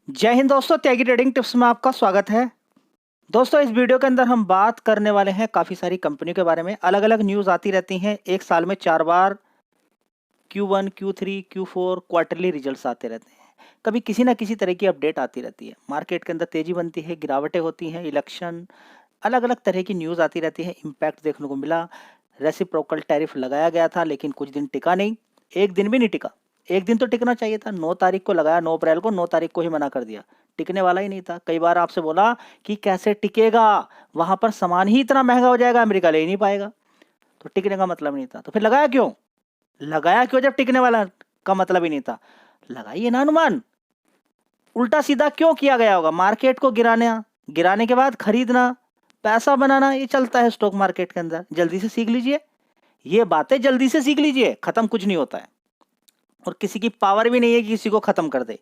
जय हिंद दोस्तों, त्यागी trading tips में आपका स्वागत है। दोस्तों, इस वीडियो के अंदर हम बात करने वाले हैं काफ़ी सारी कंपनियों के बारे में। अलग-अलग न्यूज़ आती रहती हैं। एक साल में 4 बार Q1, Q3, Q4 quarterly results आते रहते हैं। कभी किसी न किसी तरह की अपडेट आती रहती है। मार्केट के अंदर तेज़ी बनती है, गिरावटें होती हैं, इलेक्शन, अलग-अलग तरह की न्यूज़ आती रहती है। इम्पैक्ट देखने को मिला। रेसिप्रोकल टैरिफ लगाया गया था, लेकिन कुछ दिन टिका नहीं। 1 दिन भी नहीं टिका। 1 दिन तो टिकना चाहिए था। 9 तारीख को लगाया, 9 अप्रैल को, 9 तारीख को ही मना कर दिया। टिकने वाला ही नहीं था। कई बार आपसे बोला कि कैसे टिकेगा, वहाँ पर सामान ही इतना महँगा हो जाएगा, अमेरिका ले ही नहीं पाएगा। तो टिकने का मतलब नहीं था। तो फिर लगाया क्यों? लगाया क्यों जब टिकने वाला का मतलब ही नहीं था? लगाइए ना अनुमान। उल्टा सीधा क्यों किया गया होगा? मार्केट को गिराना, गिराने के बाद खरीदना, पैसा बनाना, ये चलता है स्टॉक मार्केट के अंदर। जल्दी से सीख लीजिए। ये बातें जल्दी से सीख लीजिए। खत्म कुछ नहीं होता है और किसी की पावर भी नहीं है कि किसी को खत्म कर दे।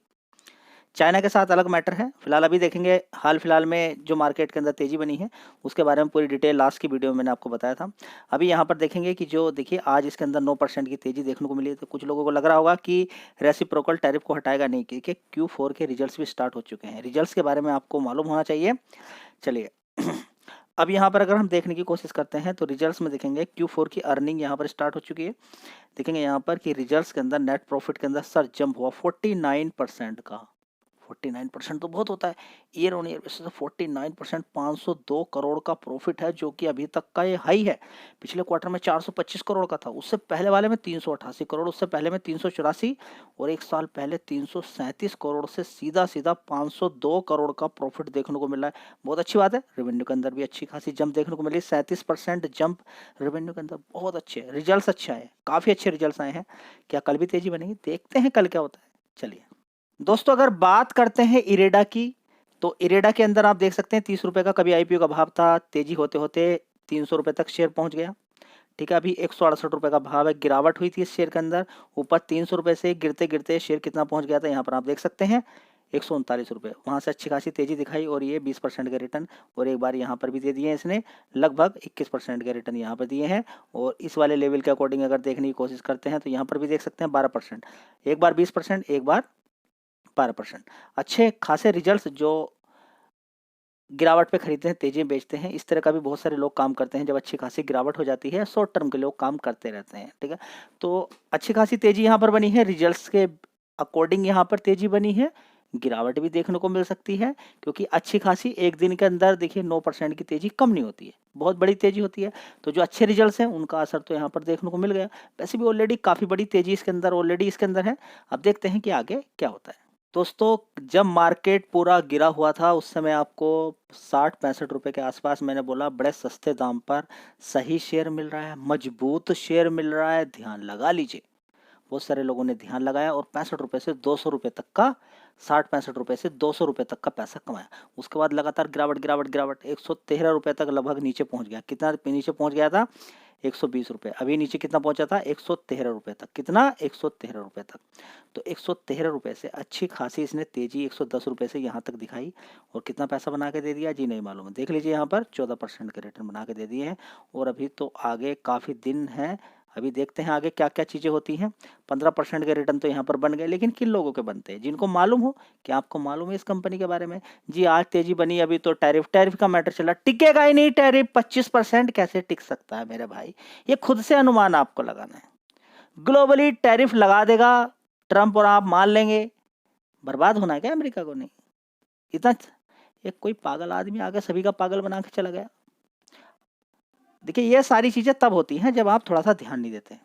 चाइना के साथ अलग मैटर है। फिलहाल अभी देखेंगे, हाल फिलहाल में जो मार्केट के अंदर तेजी बनी है उसके बारे में पूरी डिटेल लास्ट की वीडियो में मैंने आपको बताया था। अभी यहाँ पर देखेंगे कि जो देखिए आज इसके अंदर 9% की तेजी देखने को मिली है। तो कुछ लोगों को लग रहा होगा कि रेसिप्रोकल टैरिफ को हटाएगा नहीं, क्योंकि Q4 के रिजल्ट्स भी स्टार्ट हो चुके हैं। रिजल्ट्स के बारे में आपको मालूम होना चाहिए। चलिए अब यहाँ पर अगर हम देखने की कोशिश करते हैं तो रिजल्ट्स में देखेंगे Q4 की अर्निंग यहाँ पर स्टार्ट हो चुकी है। देखेंगे यहाँ पर कि रिजल्ट्स के अंदर नेट प्रॉफिट के अंदर सर जंप हुआ 49% का। 49% तो बहुत होता है। Year on year basis 49%, 502 crore का प्रॉफिट है, जो कि अभी तक का ये हाई है। पिछले क्वार्टर में 425 करोड़ का था, उससे पहले वाले में 388 करोड़, उससे पहले में 384 और एक साल पहले 337 करोड़ से सीधा सीधा 502 करोड़ का प्रॉफिट देखने को मिला है। बहुत अच्छी बात है। रेवेन्यू के अंदर भी अच्छी खासी जंप देखने को मिली। 37% जंप रेवेन्यू के अंदर, बहुत अच्छे रिजल्ट, अच्छे आए, काफ़ी अच्छे रिजल्ट आए हैं। क्या कल भी तेजी बनेगी? देखते हैं कल क्या होता है। चलिए दोस्तों, अगर बात करते हैं इरेडा की, तो इरेडा के अंदर आप देख सकते हैं 30 रुपए का कभी आईपीओ का भाव था। तेजी होते होते 300 रुपए तक शेयर पहुंच गया। ठीक है, अभी 168 रुपए का भाव है। गिरावट हुई थी इस शेयर के अंदर। ऊपर 300 रुपए से गिरते गिरते शेयर कितना पहुंच गया था, यहाँ पर आप देख सकते हैं 139 रुपए। वहां से अच्छी खासी तेजी दिखाई और ये 20% के रिटर्न, और एक बार यहाँ पर भी दे दिए इसने लगभग 21% के रिटर्न यहाँ पर दिए हैं। और इस वाले लेवल के अकॉर्डिंग अगर देखने की कोशिश करते हैं तो यहाँ पर भी देख सकते हैं 12%। एक बार 20%, एक बार 12%। अच्छे खासे रिजल्ट्स। जो गिरावट पे खरीदते हैं, तेजी में बेचते हैं, इस तरह का भी बहुत सारे लोग काम करते हैं। जब अच्छी खासी गिरावट हो जाती है, शॉर्ट टर्म के लोग काम करते रहते हैं। ठीक है, तो अच्छी खासी तेजी यहाँ पर बनी है। रिजल्ट्स के अकॉर्डिंग यहाँ पर तेजी बनी है। गिरावट भी देखने को मिल सकती है, क्योंकि अच्छी खासी एक दिन के अंदर देखिए 9% की तेजी कम नहीं होती है, बहुत बड़ी तेजी होती है। तो जो अच्छे रिजल्ट्स हैं उनका असर तो यहाँ पर देखने को मिल गया। वैसे भी ऑलरेडी काफ़ी बड़ी तेजी इसके अंदर ऑलरेडी इसके अंदर है। अब देखते हैं कि आगे क्या होता है। दोस्तों, जब मार्केट पूरा गिरा हुआ था उस समय आपको 60-65 रुपए के आसपास मैंने बोला बड़े सस्ते दाम पर सही शेयर मिल रहा है, मजबूत शेयर मिल रहा है, ध्यान लगा लीजिए। बहुत सारे लोगों ने ध्यान लगाया और 65 रुपए से 200 रुपए तक का, 60-65 रुपए से 200 रुपए तक का पैसा कमाया। उसके बाद लगातार गिरावट गिरावट गिरावट 113 रुपए तक लगभग नीचे पहुंच गया। कितना नीचे पहुंच गया था? 120 रुपए। अभी नीचे कितना पहुंचा था? 113 रुपए तक। कितना? 113 रुपए तक। तो 113 रुपए से अच्छी खासी इसने तेजी 110 रुपए से यहाँ तक दिखाई। और कितना पैसा बना के दे दिया जी नहीं मालूम है। देख लीजिए यहाँ पर 14% के रिटर्न बना के दे दिए हैं। और अभी तो आगे काफ़ी दिन है, अभी देखते हैं आगे क्या क्या चीज़ें होती हैं। 15% के रिटर्न तो यहाँ पर बन गए, लेकिन किन लोगों के बनते हैं? जिनको मालूम हो। क्या आपको मालूम है इस कंपनी के बारे में? जी आज तेजी बनी, अभी तो टैरिफ टैरिफ का मैटर चला, टिकेगा ही नहीं टैरिफ। 25% कैसे टिक सकता है मेरे भाई? ये खुद से अनुमान आपको लगाना है। ग्लोबली टैरिफ लगा देगा ट्रंप और आप मान लेंगे। बर्बाद होना है क्या अमेरिका को? नहीं इतना। एक कोई पागल आदमी आगे सभी का पागल बना के चला गया। देखिए ये सारी चीज़ें तब होती हैं जब आप थोड़ा सा ध्यान नहीं देते।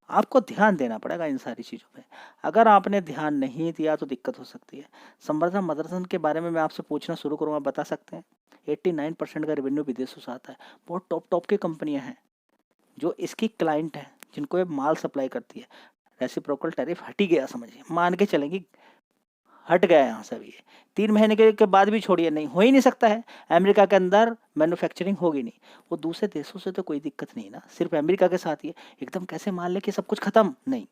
आपको ध्यान देना पड़ेगा इन सारी चीज़ों पे। अगर आपने ध्यान नहीं दिया तो दिक्कत हो सकती है। संवर्धन मदरसन के बारे में मैं आपसे पूछना शुरू करूँगा, बता सकते हैं? 89% का रेवेन्यू विदेशों से आता है। बहुत टॉप टॉप की कंपनियां हैं जो इसकी क्लाइंट हैं, जिनको ये माल सप्लाई करती है। रेसिप्रोकल टैरिफ हट ही गया, समझिए, मान के चलेंगे हट गया यहाँ से। भी 3 महीने के बाद भी छोड़िए, नहीं हो ही नहीं सकता है। अमेरिका के अंदर मैन्युफैक्चरिंग होगी नहीं। वो दूसरे देशों से तो कोई दिक्कत नहीं ना, सिर्फ अमेरिका के साथ ही है। एकदम कैसे मान ले कि सब कुछ खत्म? नहीं,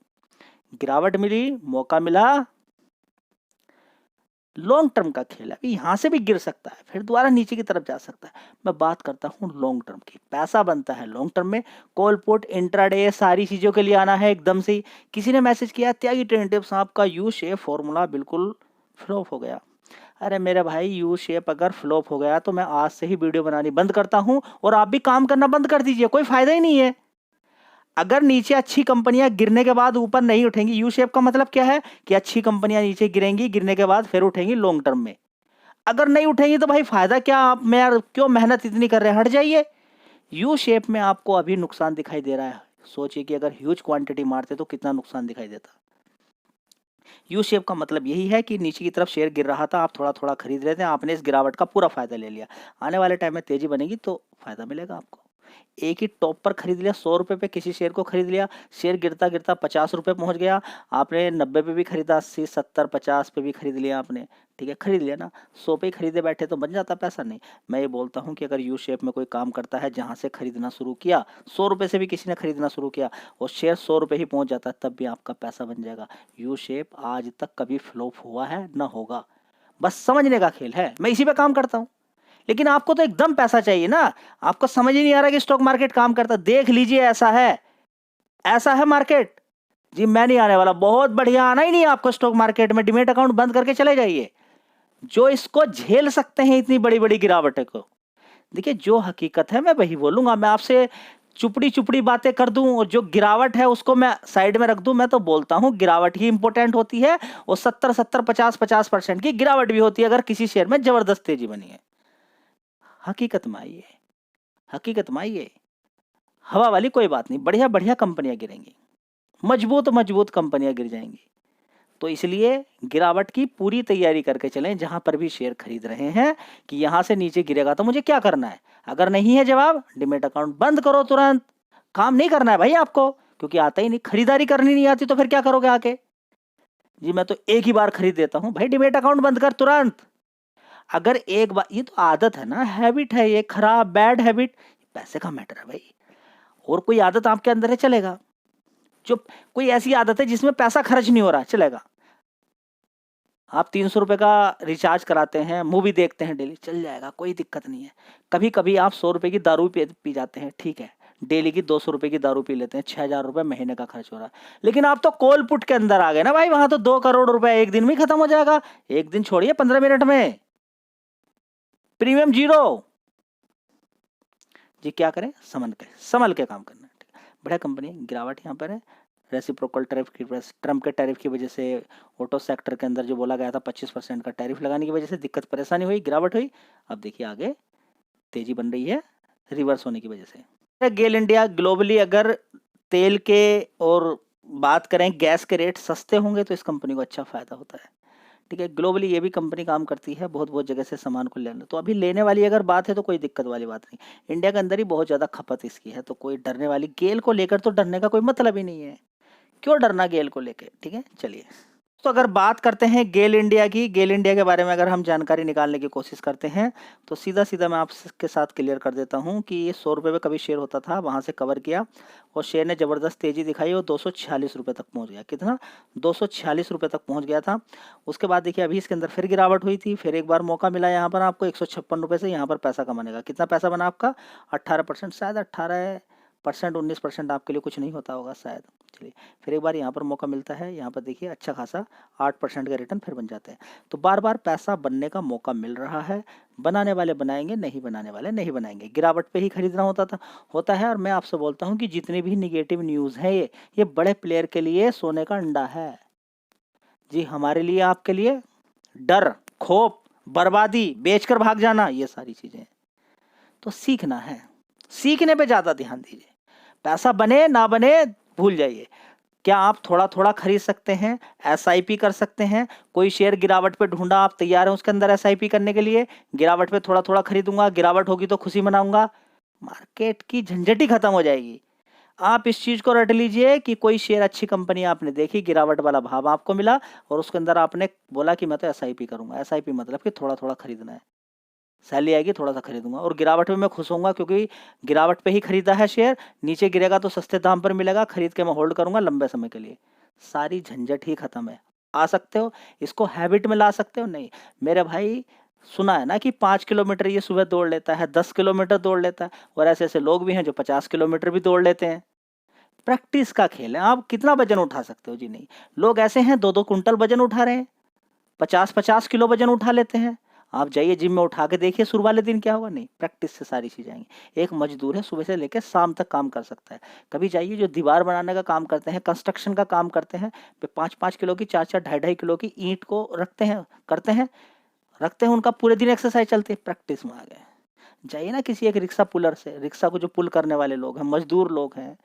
गिरावट मिली, मौका मिला। लॉन्ग टर्म का खेल है। अभी यहाँ से भी गिर सकता है, फिर दोबारा नीचे की तरफ जा सकता है। मैं बात करता हूँ लॉन्ग टर्म की। पैसा बनता है लॉन्ग टर्म में। कॉल पुट इंट्राडे सारी चीज़ों के लिए आना है एकदम से ही। किसी ने मैसेज किया, त्यागी ट्रेंड टिप्स आपका यू शेप फॉर्मूला बिल्कुल फ्लॉप हो गया। अरे मेरे भाई यू शेप अगर फ्लॉप हो गया तो मैं आज से ही वीडियो बनानी बंद करता हूं और आप भी काम करना बंद कर दीजिए, कोई फायदा ही नहीं है। अगर नीचे अच्छी कंपनियां गिरने के बाद ऊपर नहीं उठेंगी, यू शेप का मतलब क्या है कि अच्छी कंपनियां नीचे गिरेंगी, गिरने के बाद फिर उठेंगी लॉन्ग टर्म में। अगर नहीं उठेंगी तो भाई फायदा क्या, आप मैं यार क्यों मेहनत इतनी कर रहे हैं, हट जाइए। यू शेप में आपको अभी नुकसान दिखाई दे रहा है, सोचिए कि अगर ह्यूज क्वांटिटी मारते तो कितना नुकसान दिखाई देता। यू शेप का मतलब यही है कि नीचे की तरफ शेयर गिर रहा था, आप थोड़ा थोड़ा खरीद रहे थे, आपने इस गिरावट का पूरा फायदा ले लिया। आने वाले टाइम में तेजी बनेगी तो फायदा मिलेगा आपको। एक ही टॉप पर खरीद लिया, 100 रुपये पे किसी शेयर को खरीद लिया, शेयर गिरता गिरता 50 रुपये पहुंच गया, आपने 90 पे भी खरीदा, 80 70 50 पे भी खरीद लिया आपने, ठीक है, खरीद लिया ना। 100 पे ही खरीदे बैठे तो बन जाता पैसा, नहीं। मैं ये बोलता हूँ कि अगर यू शेप में कोई काम करता है, जहाँ से खरीदना शुरू किया 100 रुपये से भी किसी ने खरीदना शुरू किया और शेयर 100 रुपये ही पहुँच जाता है, तब भी आपका पैसा बन जाएगा। यू शेप आज तक कभी फ्लॉप हुआ है ना होगा, बस समझने का खेल है। मैं इसी पे काम करता हूँ, लेकिन आपको तो एकदम पैसा चाहिए ना। आपको समझ ही नहीं आ रहा कि स्टॉक मार्केट काम करता, देख लीजिए ऐसा है, ऐसा है मार्केट। जी मैं नहीं आने वाला, बहुत बढ़िया, आना ही नहीं है आपको स्टॉक मार्केट में, डिमेट अकाउंट बंद करके चले जाइए। जो इसको झेल सकते हैं इतनी बड़ी बड़ी गिरावटें को, देखिए जो हकीकत है मैं वही बोलूंगा। मैं आपसे चुपड़ी चुपड़ी बातें कर दूं और जो गिरावट है उसको मैं साइड में रख दूं। मैं तो बोलता हूं गिरावट ही इंपॉर्टेंट होती है, और 70 50% की गिरावट भी होती है अगर किसी शेयर में जबरदस्त तेजी बनी है। हकीकत में आइए, हकीकत में आइए। हवा वाली कोई बात नहीं, बढ़िया बढ़िया कंपनियां गिरेंगी, मजबूत मजबूत कंपनियां गिर जाएंगी। तो इसलिए गिरावट की पूरी तैयारी करके चलें। जहां पर भी शेयर खरीद रहे हैं कि यहां से नीचे गिरेगा तो मुझे क्या करना है, अगर नहीं है जवाब, डिमेट अकाउंट बंद करो तुरंत। काम नहीं करना है भाई आपको, क्योंकि आता ही नहीं, खरीदारी करनी नहीं आती तो फिर क्या करोगे आके। जी मैं तो एक ही बार खरीद देता हूं, भाई डिमेट अकाउंट बंद कर तुरंत। अगर एक बार, ये तो आदत है ना, हैबिट है ये, खराब बैड हैबिट, पैसे का मैटर है भाई। और कोई आदत आपके अंदर है, चलेगा। जो कोई ऐसी आदत है जिसमें पैसा खर्च नहीं हो रहा, चलेगा। आप 300 रुपये का रिचार्ज कराते हैं, मूवी देखते हैं डेली, चल जाएगा, कोई दिक्कत नहीं है। कभी कभी आप 100 रुपये की दारू पी जाते हैं, ठीक है, डेली की 200 रुपये की दारू पी लेते हैं, 6000 रुपये महीने का खर्च हो रहा है। लेकिन आप तो कॉल पुट के अंदर आ गए ना भाई, वहां तो 2 करोड़ रुपए एक दिन में खत्म हो जाएगा। एक दिन छोड़िए, 15 मिनट में प्रीमियम जीरो। जी क्या करें, संभल के काम करना है। बढ़िया कंपनी, गिरावट यहाँ पर है रेसिप्रोकल टैरिफ की, ट्रम्प के टैरिफ की वजह से ऑटो सेक्टर के अंदर जो बोला गया था 25% का टैरिफ लगाने की वजह से दिक्कत परेशानी हुई, गिरावट हुई। अब देखिए आगे तेजी बन रही है रिवर्स होने की वजह से। गेल इंडिया ग्लोबली अगर तेल के और बात करें गैस के रेट सस्ते होंगे तो इस कंपनी को अच्छा फायदा होता है, ठीक है। ग्लोबली ये भी कंपनी काम करती है, बहुत बहुत जगह से सामान को लेना, तो अभी लेने वाली अगर बात है तो कोई दिक्कत वाली बात नहीं। इंडिया के अंदर ही बहुत ज़्यादा खपत इसकी है, तो कोई डरने वाली, गेल को लेकर तो डरने का कोई मतलब ही नहीं है, क्यों डरना गेल को लेके, ठीक है। चलिए तो अगर बात करते हैं गेल इंडिया की, गेल इंडिया के बारे में अगर हम जानकारी निकालने की कोशिश करते हैं तो सीधा सीधा मैं आपके साथ क्लियर कर देता हूं कि ये 100 रुपये में कभी शेयर होता था, वहां से कवर किया और शेयर ने ज़बरदस्त तेज़ी दिखाई और 246 रुपये तक पहुंच गया। कितना, 246 रुपये तक पहुंच गया था। उसके बाद देखिए अभी इसके अंदर फिर गिरावट हुई थी, फिर एक बार मौका मिला यहाँ पर आपको 156 रुपये से यहाँ पर पैसा कमाने का। कितना पैसा बना आपका, 18%, शायद 18%, 19% आपके लिए कुछ नहीं होता होगा शायद। चलिए फिर एक बार यहाँ पर मौका मिलता है, यहाँ पर देखिए अच्छा खासा 8% का रिटर्न फिर बन जाते हैं। तो बार बार पैसा बनने का मौका मिल रहा है, बनाने वाले बनाएंगे, नहीं बनाने वाले नहीं बनाएंगे। गिरावट पे ही खरीदना होता है। और मैं आपसे बोलता हूँ कि जितनी भी निगेटिव न्यूज़ है ये बड़े प्लेयर के लिए सोने का अंडा है। जी हमारे लिए, आपके लिए डर, खौफ, बर्बादी, बेचकर भाग जाना, ये सारी चीज़ें। तो सीखना है, सीखने पे ज़्यादा ध्यान दीजिए। पैसा बने ना बने भूल जाइए। क्या आप थोड़ा थोड़ा खरीद सकते हैं, एसआईपी कर सकते हैं। कोई शेयर गिरावट पे ढूंढा, आप तैयार हैं उसके अंदर एसआईपी करने के लिए, गिरावट पे थोड़ा थोड़ा खरीदूंगा, गिरावट होगी तो खुशी मनाऊंगा, मार्केट की झंझट ही खत्म हो जाएगी। आप इस चीज को रट लीजिए कि कोई शेयर अच्छी कंपनी आपने देखी, गिरावट वाला भाव आपको मिला और उसके अंदर आपने बोला कि मैं तो एसआईपी करूंगा। एसआईपी मतलब कि थोड़ा थोड़ा खरीदना है, सैलरी आएगी थोड़ा सा खरीदूंगा और गिरावट में मैं खुश होऊंगा क्योंकि गिरावट पे ही खरीदा है शेयर, नीचे गिरेगा तो सस्ते दाम पर मिलेगा, खरीद के मैं होल्ड करूंगा लंबे समय के लिए। सारी झंझट ही खत्म है। आ सकते हो, इसको हैबिट में ला सकते हो। नहीं मेरे भाई, सुना है ना कि 5 किलोमीटर ये सुबह दौड़ लेता है, 10 किलोमीटर दौड़ लेता है, और ऐसे ऐसे लोग भी हैं जो 50 किलोमीटर भी दौड़ लेते हैं। प्रैक्टिस का खेल है। आप कितना वजन उठा सकते हो, जी नहीं। लोग ऐसे हैं 2-2 कुंटल वजन उठा रहे हैं, 50-50 किलो वजन उठा लेते हैं। आप जाइए जिम में उठा के देखिए, शुरू वाले दिन क्या होगा, नहीं, प्रैक्टिस से सारी चीज़ें आएंगी। एक मजदूर है, सुबह से लेकर शाम तक काम कर सकता है। कभी जाइए जो दीवार बनाने का काम करते हैं, कंस्ट्रक्शन का काम करते हैं, वे 5-5 किलो की, 4-4, 2.5-2.5 किलो की ईंट को रखते हैं, करते हैं, उनका पूरे दिन एक्सरसाइज चलती है, प्रैक्टिस में आ गए। जाइए ना किसी एक रिक्शा पुलर से, रिक्शा को जो पुल करने वाले लोग हैं, मजदूर लोग हैं,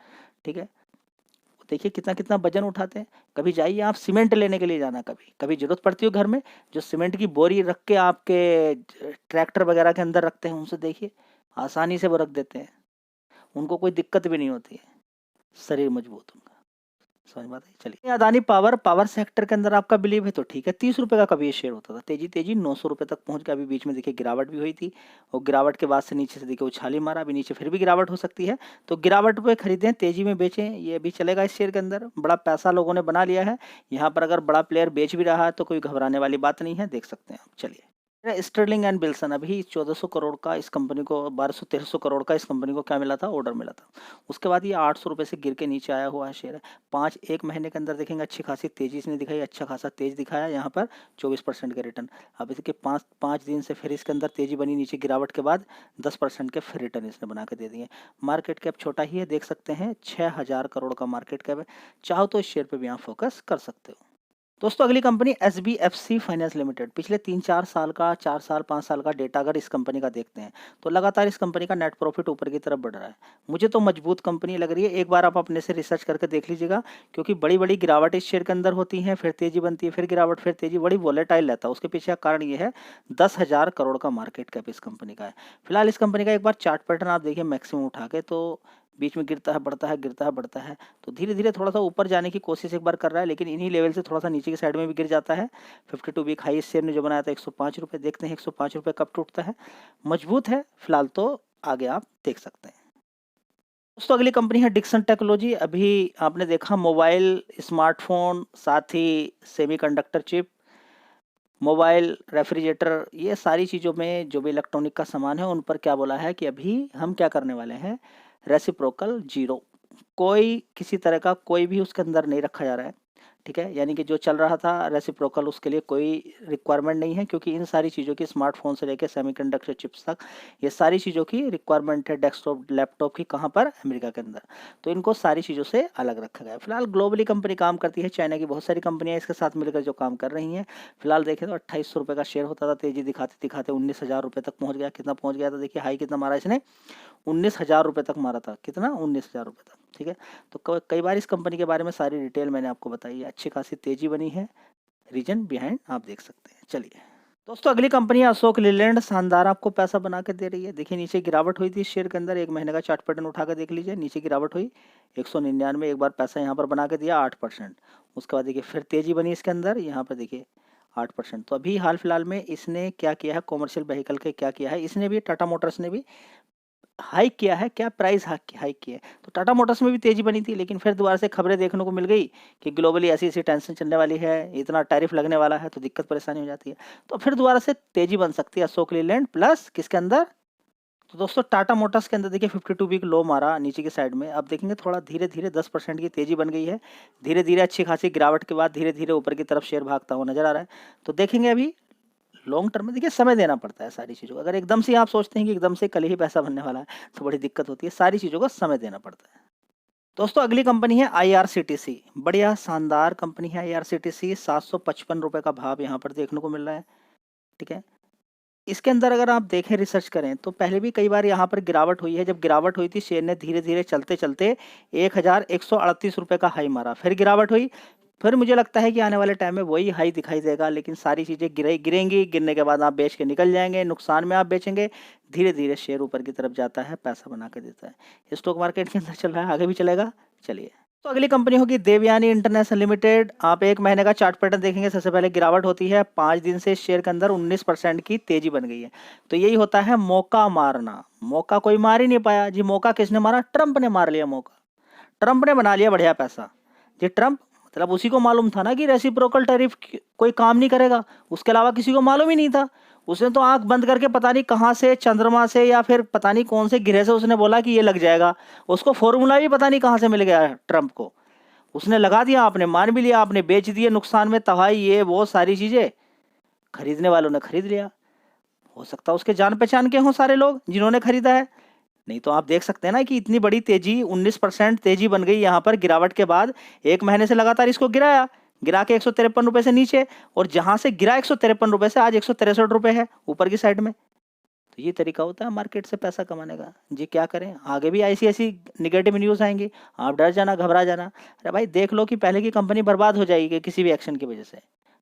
ठीक है, देखिए कितना कितना वजन उठाते हैं। कभी जाइए आप सीमेंट लेने के लिए जाना, कभी कभी जरूरत पड़ती हो घर में, जो सीमेंट की बोरी रख के आपके ट्रैक्टर वगैरह के अंदर रखते हैं, उनसे देखिए आसानी से वो रख देते हैं, उनको कोई दिक्कत भी नहीं होती है, शरीर मजबूत उनका। समझ बात है। चलिए, अदानी पावर सेक्टर के अंदर आपका बिलीव है तो ठीक है। 30 रुपए का कभी ये शेयर होता था, तेजी 900 रुपए तक पहुंच गया। अभी बीच में देखिए गिरावट भी हुई थी, और गिरावट के बाद से नीचे से देखिए उछाली मारा, अभी नीचे फिर भी गिरावट हो सकती है, तो गिरावट पे खरीदें, तेजी में बेचें, ये भी चलेगा। इस शेयर के अंदर बड़ा पैसा लोगों ने बना लिया है, यहाँ पर अगर बड़ा प्लेयर बेच भी रहा है तो कोई घबराने वाली बात नहीं है, देख सकते हैं आप। चलिए, स्टर्लिंग एंड विल्सन, अभी 1400 करोड़ का इस कंपनी को, 1200-1300 करोड़ का इस कंपनी को क्या मिला था, ऑर्डर मिला था। उसके बाद ये 800 रुपये से गिर के नीचे आया हुआ है शेयर है। 1 महीने के अंदर देखेंगे अच्छी खासी तेजी इसने दिखाई, अच्छा खासा तेज दिखाया यहाँ पर 24% के रिटर्न। अब इसके 5 दिन से फिर इसके अंदर तेजी बनी, नीचे गिरावट के बाद 10% के फिर रिटर्न इसने बना के दे दिए। मार्केट कैप छोटा ही है, देख सकते हैं 6000 करोड़ का मार्केट कैप है। चाहो तो इस शेयर पर भी आप फोकस कर सकते हो। दोस्तों, अगली कंपनी SBFC फाइनेंस लिमिटेड। पिछले 3-4 साल का, 4 साल 5 साल का डेटा अगर इस कंपनी का देखते हैं तो लगातार इस कंपनी का नेट प्रॉफिट ऊपर की तरफ बढ़ रहा है। मुझे तो मजबूत कंपनी लग रही है, एक बार आप अपने से रिसर्च करके देख लीजिएगा, क्योंकि बड़ी बड़ी गिरावट इस शेयर के अंदर होती है, फिर तेजी बनती है, फिर गिरावट, फिर तेजी, बड़ी वॉलेटाइल रहता है। उसके पीछे का कारण ये है 10,000 करोड़ का मार्केट कैप इस कंपनी का है। फिलहाल इस कंपनी का एक बार चार्ट पैटर्न आप देखिए मैक्सिमम उठा के, तो बीच में गिरता है, बढ़ता है, गिरता है, बढ़ता है, तो धीरे धीरे थोड़ा सा ऊपर जाने की कोशिश एक बार कर रहा है, लेकिन इन्हीं लेवल से थोड़ा सा नीचे की साइड में भी गिर जाता है। 52 वीक हाई शेयर ने जो बनाया था 105 रुपये, देखते हैं 105 रुपये कब टूटता है। मजबूत है फिलहाल, तो आगे आप देख सकते हैं। दोस्तों, अगली कंपनी है डिक्सन टेक्नोलॉजी। अभी आपने देखा मोबाइल, स्मार्टफोन, साथ ही सेमीकंडक्टर चिप, मोबाइल, रेफ्रिजरेटर, ये सारी चीज़ों में जो भी इलेक्ट्रॉनिक का सामान है उन पर क्या बोला है कि अभी हम क्या करने वाले हैं, रेसिप्रोकल जीरो, कोई किसी तरह का कोई भी उसके अंदर नहीं रखा जा रहा है, ठीक है। यानी कि जो चल रहा था रेसिप्रोकल, उसके लिए कोई रिक्वायरमेंट नहीं है, क्योंकि इन सारी चीज़ों की, स्मार्टफोन से लेकर सेमीकंडक्टर चिप्स तक, ये सारी चीज़ों की रिक्वायरमेंट है डेस्कटॉप लैपटॉप की, कहाँ पर, अमेरिका के अंदर। तो इनको सारी चीज़ों से अलग रखा गया है। फिलहाल ग्लोबली कंपनी काम करती है, चाइना की बहुत सारी कंपनियां इसके साथ मिलकर जो काम कर रही हैं। फिलहाल देखें तो 2800 रुपये का शेयर होता था, तेजी दिखाते दिखाते 19,000 रुपये तक पहुँच गया। कितना पहुँच गया था, देखिए हाई कितना मारा इसने, 19,000 रुपये तक मारा था। कितना, 19,000 रुपये तक, ठीक है। तो कई बार इस कंपनी के बारे में सारी डिटेल मैंने आपको बताई है, अच्छी खासी तेजी बनी है, रीजन बिहाइंड आप देख सकते हैं। चलिए दोस्तों, अगली कंपनी है अशोक लीलैंड। शानदार आपको पैसा बना के दे रही है। देखिए नीचे गिरावट हुई थी इस शेयर के अंदर, 1 महीने का चार्ट पैटर्न उठा कर देख लीजिए, नीचे गिरावट हुई 199, एक बार पैसा यहाँ पर बना के दिया 8%। उसके बाद देखिए फिर तेजी बनी इसके अंदर, यहाँ पर देखिए 8%। तो अभी हाल फिलहाल में इसने क्या किया है, कॉमर्शियल व्हीकल के क्या किया है, इसने भी, टाटा मोटर्स ने भी हाइक किया है। क्या प्राइस हाइक किया है, तो टाटा मोटर्स में भी तेजी बनी थी, लेकिन फिर दोबारा से खबरें देखने को मिल गई कि ग्लोबली ऐसी ऐसी टेंशन चलने वाली है, इतना टैरिफ लगने वाला है, तो दिक्कत परेशानी हो जाती है, तो फिर दोबारा से तेजी बन सकती है अशोक लीलैंड प्लस किसके अंदर। तो दोस्तों, टाटा मोटर्स के अंदर देखिए 52 वीक लो मारा नीचे की साइड में, अब देखेंगे थोड़ा धीरे धीरे 10% की तेजी बन गई है, धीरे धीरे अच्छी खासी गिरावट के बाद धीरे धीरे ऊपर की तरफ शेयर भागता हुआ नजर आ रहा है। तो देखेंगे अभी लॉन्ग टर्म में, देखिए समय देना पड़ता है सारी चीज़ों को। अगर एकदम से आप सोचते हैं कि एकदम से कल ही पैसा बनने वाला है तो बड़ी दिक्कत होती है, सारी चीज़ों को समय देना पड़ता है। दोस्तों, अगली कंपनी है IRCTC। बढ़िया शानदार कंपनी है IRCTC। 755 रुपये का भाव यहाँ पर देखने को मिल रहा है, ठीक है। इसके अंदर अगर आप देखें, रिसर्च करें, तो पहले भी कई बार यहाँ पर गिरावट हुई है। जब गिरावट हुई थी, शेयर ने धीरे धीरे चलते चलते 1138 रुपये का हाई मारा, फिर गिरावट हुई, फिर मुझे लगता है कि आने वाले टाइम में वही हाई दिखाई देगा, लेकिन सारी चीज़ें गिरेंगी, गिरने के बाद आप बेच के निकल जाएंगे, नुकसान में आप बेचेंगे, धीरे धीरे शेयर ऊपर की तरफ जाता है, पैसा बना के देता है। स्टॉक मार्केट के अंदर चल रहा है, आगे भी चलेगा। चलिए, तो अगली कंपनी होगी देवयानी इंटरनेशनल लिमिटेड। आप 1 महीने का चार्ट पैटर्न देखेंगे, सबसे पहले गिरावट होती है, 5 दिन से शेयर के अंदर 19% की तेजी बन गई है। तो यही होता है मौका मारना। मौका कोई मार ही नहीं पाया जी, मौका किसने मारा, ट्रंप ने मार लिया मौका, ट्रंप ने बना लिया बढ़िया पैसा जी। ट्रंप मतलब उसी को मालूम था ना कि रेसिप्रोकल टैरिफ कोई काम नहीं करेगा, उसके अलावा किसी को मालूम ही नहीं था। उसने तो आंख बंद करके पता नहीं कहाँ से, चंद्रमा से या फिर पता नहीं कौन से गिरह से उसने बोला कि ये लग जाएगा। उसको फॉर्मूला भी पता नहीं कहाँ से मिल गया ट्रंप को, उसने लगा दिया, आपने मान भी लिया, आपने बेच दिए नुकसान में, तबाही, ये वो सारी चीज़ें। खरीदने वालों ने खरीद लिया। हो सकता है उसके जान पहचान के हों सारे लोग जिन्होंने खरीदा है। नहीं तो आप देख सकते हैं ना कि इतनी बड़ी तेजी, 19% तेजी बन गई यहाँ पर गिरावट के बाद। 1 महीने से लगातार इसको गिराया, गिरा के 153 रुपए से नीचे, और जहां से गिरा 153 रुपए से आज 163 रुपए है ऊपर की साइड में। तो ये तरीका होता है मार्केट से पैसा कमाने का। जी क्या करें, आगे भी ऐसी ऐसी निगेटिव न्यूज़ आएंगी, आप डर जाना, घबरा जाना। अरे भाई देख लो कि पहले की कंपनी बर्बाद हो जाएगी किसी भी एक्शन की वजह से।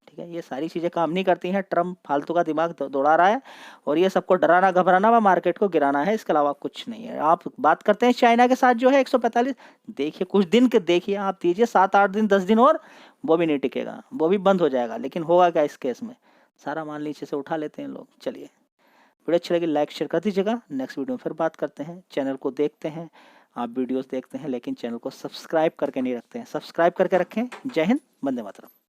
ठीक है, ये सारी चीज़ें काम नहीं करती हैं। ट्रम्प फालतू का दिमाग दौड़ा रहा है और ये सबको डराना घबराना व मार्केट को गिराना है, इसके अलावा कुछ नहीं है। आप बात करते हैं चाइना के साथ जो है 145, देखिए कुछ दिन के देखिए आप, दीजिए 7-8 दिन 10 दिन और, वो भी नहीं टिकेगा, वो भी बंद हो जाएगा। लेकिन होगा क्या इस केस में, सारा माल नीचे से उठा लेते हैं लोग। चलिए, वीडियो अच्छी लगी लाइक शेयर कर दीजिएगा। नेक्स्ट वीडियो में फिर बात करते हैं। चैनल को देखते हैं, आप वीडियोस देखते हैं लेकिन चैनल को सब्सक्राइब करके नहीं रखते हैं, सब्सक्राइब करके रखें। जय हिंद, वंदे मातरम।